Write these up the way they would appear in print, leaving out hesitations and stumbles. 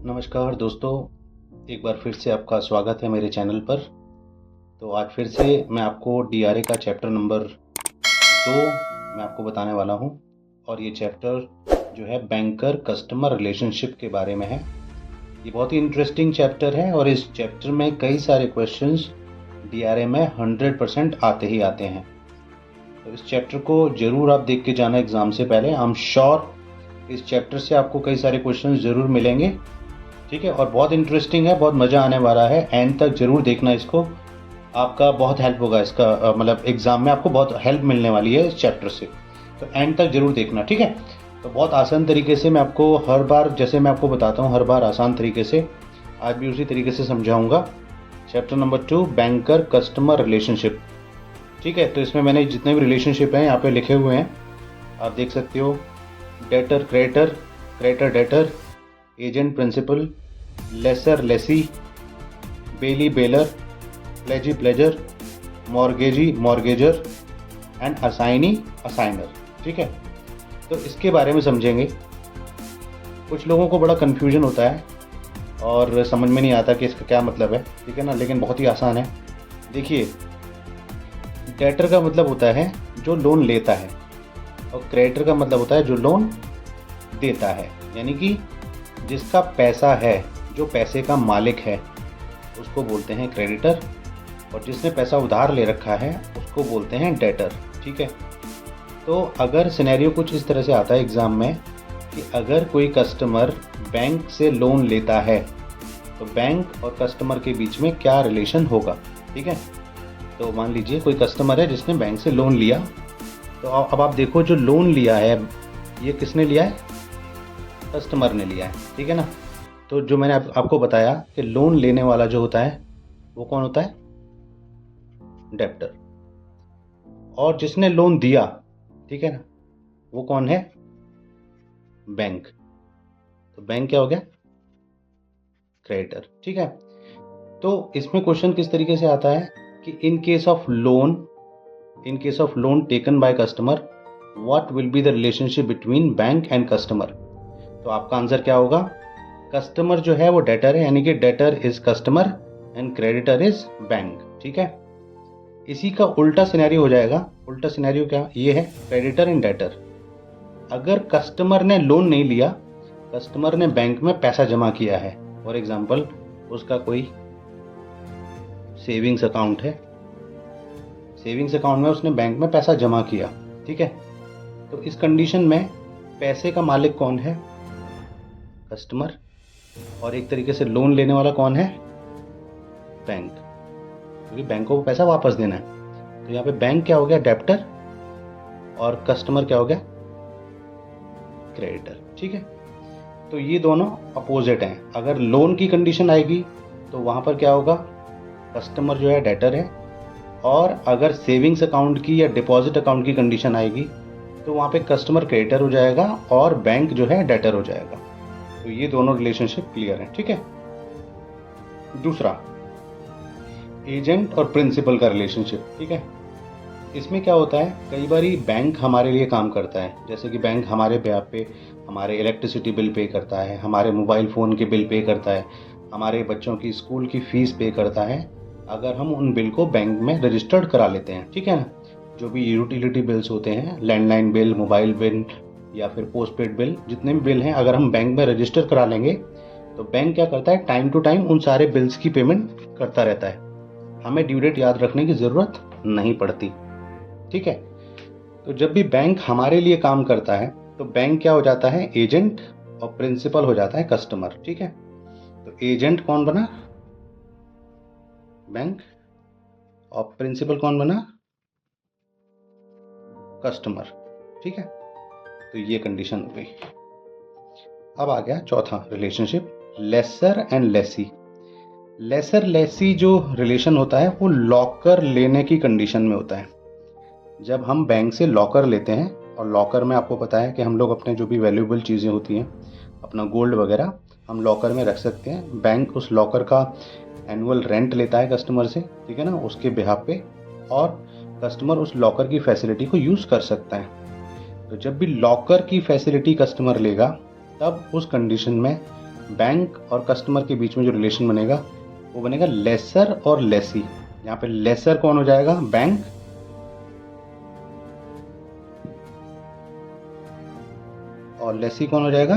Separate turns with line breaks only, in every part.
नमस्कार दोस्तों, एक बार फिर से आपका स्वागत है मेरे चैनल पर। तो आज फिर से मैं आपको डीआरए का चैप्टर नंबर 2 मैं आपको बताने वाला हूं। और ये चैप्टर जो है बैंकर कस्टमर रिलेशनशिप के बारे में है। ये बहुत ही इंटरेस्टिंग चैप्टर है और इस चैप्टर में कई सारे क्वेश्चंस डीआरए में 100% आते ही आते हैं। तो इस चैप्टर को ज़रूर आप देख के जाना एग्ज़ाम से पहले। आई एम श्योर इस चैप्टर से आपको कई सारे क्वेश्चंस ज़रूर मिलेंगे, ठीक है। और बहुत इंटरेस्टिंग है, बहुत मज़ा आने वाला है। एंड तक ज़रूर देखना इसको, आपका बहुत हेल्प होगा इसका, मतलब एग्ज़ाम में आपको बहुत हेल्प मिलने वाली है इस चैप्टर से। तो एंड तक ज़रूर देखना, ठीक है। तो बहुत आसान तरीके से मैं आपको हर बार जैसे मैं आपको बताता हूँ, हर बार आसान तरीके से, आज भी उसी तरीके से समझाऊंगा। Chapter number 2 banker customer relationship, ठीक है। तो इसमें मैंने जितने भी रिलेशनशिप हैं यहाँ पे लिखे हुए हैं, आप देख सकते हो। Debtor creditor, creditor debtor, agent principal, lessor lessee, bailee bailor, pledgee pledger, mortgagee mortgagor and assignee assignor, ठीक है। तो इसके बारे में समझेंगे। कुछ लोगों को बड़ा कन्फ्यूजन होता है और समझ में नहीं आता कि इसका क्या मतलब है, ठीक है ना, लेकिन बहुत ही आसान है। देखिए, डेटर का मतलब होता है जो लोन लेता है, और क्रेडिटर का मतलब होता है जो लोन देता है, यानी कि जिसका पैसा है, जो पैसे का मालिक है, उसको बोलते हैं क्रेडिटर। और जिसने पैसा उधार ले रखा है उसको बोलते हैं डेटर, ठीक है। तो अगर सिनेरियो कुछ इस तरह से आता है एग्ज़ाम में कि अगर कोई कस्टमर बैंक से लोन लेता है तो बैंक और कस्टमर के बीच में क्या रिलेशन होगा, ठीक है। तो मान लीजिए कोई कस्टमर है जिसने बैंक से लोन लिया। तो अब आप देखो, जो लोन लिया है ये किसने लिया है? कस्टमर ने लिया है, ठीक है ना। तो जो मैंने आपको बताया कि लोन लेने वाला जो होता है वो कौन होता है? डेप्टर। और जिसने लोन दिया, ठीक है ना, वो कौन है? बैंक। तो बैंक क्या हो गया? क्रेडिटर, ठीक है। तो इसमें क्वेश्चन किस तरीके से आता है कि in case of loan taken by customer, what will be the relationship between bank and customer. तो आपका आंसर क्या होगा? कस्टमर जो है वो डेटर है, यानी कि debtor is customer and creditor is bank, ठीक है। इसी का उल्टा सिनेरियो हो जाएगा। उल्टा सिनेरियो क्या? ये है क्रेडिटर एंड डेटर। अगर कस्टमर ने लोन नहीं लिया, कस्टमर ने बैंक में पैसा जमा किया है, फॉर एग्जांपल उसका कोई सेविंग्स अकाउंट है, सेविंग्स अकाउंट में उसने बैंक में पैसा जमा किया, ठीक है। तो इस कंडीशन में पैसे का मालिक कौन है? कस्टमर। और एक तरीके से लोन लेने वाला कौन है? बैंक, क्योंकि बैंक को पैसा वापस देना है। तो यहाँ पे बैंक क्या हो गया? डेप्टर। और कस्टमर क्या हो गया? क्रेडिटर, ठीक है। तो ये दोनों अपोजिट हैं। अगर लोन की कंडीशन आएगी तो वहाँ पर क्या होगा? कस्टमर जो है डेटर है। और अगर सेविंग्स अकाउंट की या डिपॉजिट अकाउंट की कंडीशन आएगी तो वहाँ पे कस्टमर क्रेडिटर हो जाएगा और बैंक जो है डेटर हो जाएगा। तो ये दोनों रिलेशनशिप क्लियर है, ठीक है। दूसरा, एजेंट और प्रिंसिपल का रिलेशनशिप, ठीक है। इसमें क्या होता है, कई बार बैंक हमारे लिए काम करता है। जैसे कि बैंक हमारे ब्याह पे हमारे इलेक्ट्रिसिटी बिल पे करता है, हमारे मोबाइल फ़ोन के बिल पे करता है, हमारे बच्चों की स्कूल की फ़ीस पे करता है, अगर हम उन बिल को बैंक में रजिस्टर्ड करा लेते हैं, ठीक है ना। जो भी यूटिलिटी बिल्स होते हैं, लैंडलाइन बिल, मोबाइल बिल या फिर पोस्टपेड बिल, जितने भी बिल हैं, अगर हम बैंक में रजिस्टर करा लेंगे तो बैंक क्या करता है? टाइम टू टाइम उन सारे बिल्स की पेमेंट करता रहता है। हमें ड्यू डेट याद रखने की ज़रूरत नहीं पड़ती, ठीक है। तो जब भी बैंक हमारे लिए काम करता है तो बैंक क्या हो जाता है? एजेंट। और प्रिंसिपल हो जाता है कस्टमर, ठीक है। तो एजेंट कौन बना? बैंक। और प्रिंसिपल कौन बना? कस्टमर, ठीक है। तो ये कंडीशन हो गई। अब आ गया चौथा relationship, lessor and lessee. Lessor lessee जो रिलेशन होता है वो लॉकर लेने की कंडीशन में होता है। जब हम बैंक से लॉकर लेते हैं, और लॉकर में आपको पता है कि हम लोग अपने जो भी वैल्यूएबल चीज़ें होती हैं, अपना गोल्ड वगैरह, हम लॉकर में रख सकते हैं। बैंक उस लॉकर का एनुअल रेंट लेता है कस्टमर से, ठीक है ना, उसके बिहाफ पे, और कस्टमर उस लॉकर की फैसिलिटी को यूज़ कर सकता है। तो जब भी लॉकर की फैसिलिटी कस्टमर लेगा तब उस कंडीशन में बैंक और कस्टमर के बीच में जो रिलेशन बनेगा वो बनेगा लेसर और लेसी। यहाँ पे लेसर कौन हो जाएगा? बैंक, और लेसी कौन हो जाएगा?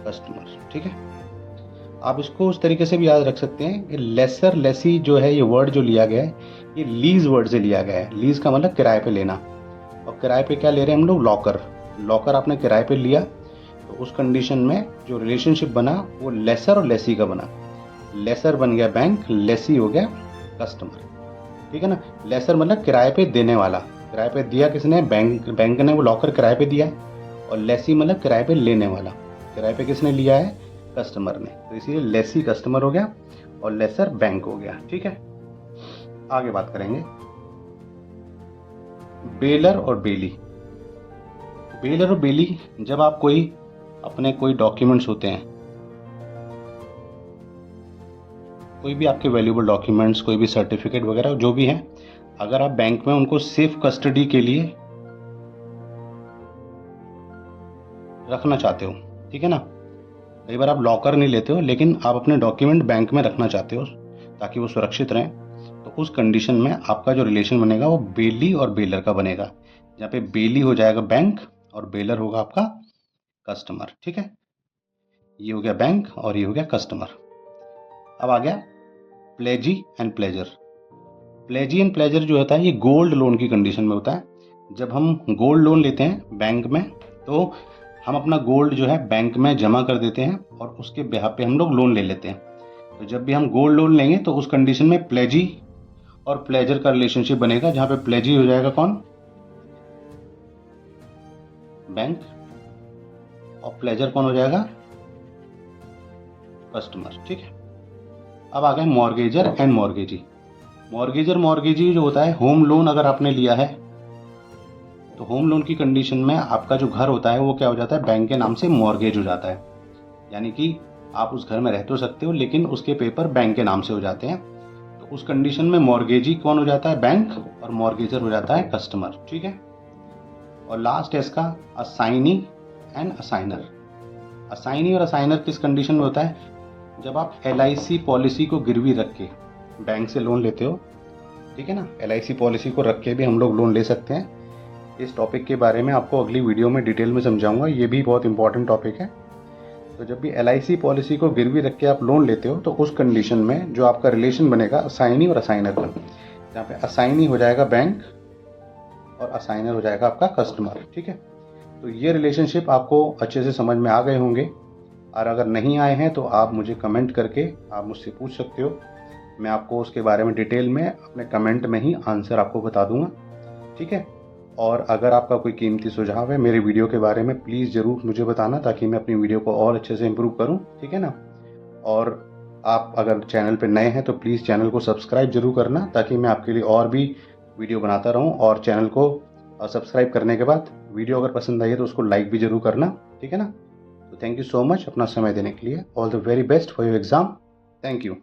कस्टमर। ठीक है, आप इसको उस तरीके से भी याद रख सकते हैं कि लेसर लेसी जो है, ये वर्ड जो लिया गया है ये लीज वर्ड से लिया गया है। लीज का मतलब किराए पे लेना, और किराए पे क्या ले रहे हैं हम लोग? लॉकर। लॉकर आपने किराए पे लिया, तो उस कंडीशन में जो रिलेशनशिप बना वो लेसर और लेसी का बना। लेसर बन गया बैंक, लेसी हो गया कस्टमर। ठीक है ना, लेसर मतलब किराए पे देने वाला। किराए पे दिया किसने? बैंक ने वो लॉकर किराए पे दिया। और लेसी मतलब किराए पे लेने वाला। किराए पे किसने लिया है? कस्टमर ने। तो इसीलिए लेसी कस्टमर हो गया और लेसर बैंक हो गया। ठीक है, आगे बात करेंगे बेलर और बेली। बेलर और बेली, जब आप अपने कोई डॉक्यूमेंट्स होते हैं, कोई भी आपके वैल्यूएबल डॉक्यूमेंट्स, कोई भी सर्टिफिकेट वगैरह जो भी है, अगर आप बैंक में उनको सेफ कस्टडी के लिए रखना चाहते हो, ठीक है ना, कई बार आप लॉकर नहीं लेते हो लेकिन आप अपने डॉक्यूमेंट बैंक में रखना चाहते हो ताकि वो सुरक्षित रहें, तो उस कंडीशन में आपका जो रिलेशन बनेगा वो बेली और बेलर का बनेगा, जहाँ पे बेली हो जाएगा बैंक और बेलर होगा आपका कस्टमर। ठीक है, ये हो गया बैंक और ये हो गया कस्टमर। अब आ गया प्लेजी एंड प्लेजर। प्लेजी एंड प्लेजर जो होता है ये गोल्ड लोन की कंडीशन में होता है। जब हम गोल्ड लोन लेते हैं बैंक में, तो हम अपना गोल्ड जो है बैंक में जमा कर देते हैं और उसके बिहाफ पे हम लोग लोन ले लेते हैं। तो जब भी हम गोल्ड लोन लेंगे तो उस कंडीशन में प्लेजी और प्लेजर का रिलेशनशिप बनेगा, जहां पे प्लेजी हो जाएगा कौन? बैंक, और प्लेजर कौन हो जाएगा? कस्टमर। ठीक है, अब आ गए mortgagor and mortgagee. Mortgagor mortgagee जो होता है, होम लोन अगर आपने लिया है तो होम लोन की कंडीशन में आपका जो घर होता है वो क्या हो जाता है? बैंक के नाम से मॉर्गेज हो जाता है। यानी कि आप उस घर में रह तो सकते हो लेकिन उसके पेपर बैंक के नाम से हो जाते हैं। तो उस कंडीशन में मॉर्गेजी कौन हो जाता है? बैंक, और मॉर्गेजर हो जाता है कस्टमर। ठीक है, और लास्ट है इसका असाइनी एंड असाइनर। असाइनी और असाइनर किस कंडीशन में होता है? जब आप LIC पॉलिसी को गिरवी रख के बैंक से लोन लेते हो, ठीक है ना, LIC पॉलिसी को रख के भी हम लोग लोन ले सकते हैं। इस टॉपिक के बारे में आपको अगली वीडियो में डिटेल में समझाऊंगा, ये भी बहुत इंपॉर्टेंट टॉपिक है। तो जब भी LIC पॉलिसी को गिरवी रख के आप लोन लेते हो तो उस कंडीशन में जो आपका रिलेशन बनेगा असाइनी और असाइनर का, जहाँ पे असाइनी हो जाएगा बैंक और असाइनर हो जाएगा आपका कस्टमर। ठीक है, तो ये रिलेशनशिप आपको अच्छे से समझ में आ गए होंगे, और अगर नहीं आए हैं तो आप मुझे कमेंट करके आप मुझसे पूछ सकते हो। मैं आपको उसके बारे में डिटेल में अपने कमेंट में ही आंसर आपको बता दूंगा। ठीक है, और अगर आपका कोई कीमती सुझाव है मेरे वीडियो के बारे में, प्लीज़ ज़रूर मुझे बताना ताकि मैं अपनी वीडियो को और अच्छे से इम्प्रूव करूं। ठीक है ना, और आप अगर चैनल पर नए हैं तो प्लीज़ चैनल को सब्सक्राइब जरूर करना ताकि मैं आपके लिए और भी वीडियो बनाता रहूं। और चैनल को सब्सक्राइब करने के बाद वीडियो अगर पसंद आई है तो उसको लाइक भी जरूर करना। ठीक है ना, तो थैंक यू सो मच अपना समय देने के लिए। All the very best for your exam. Thank you.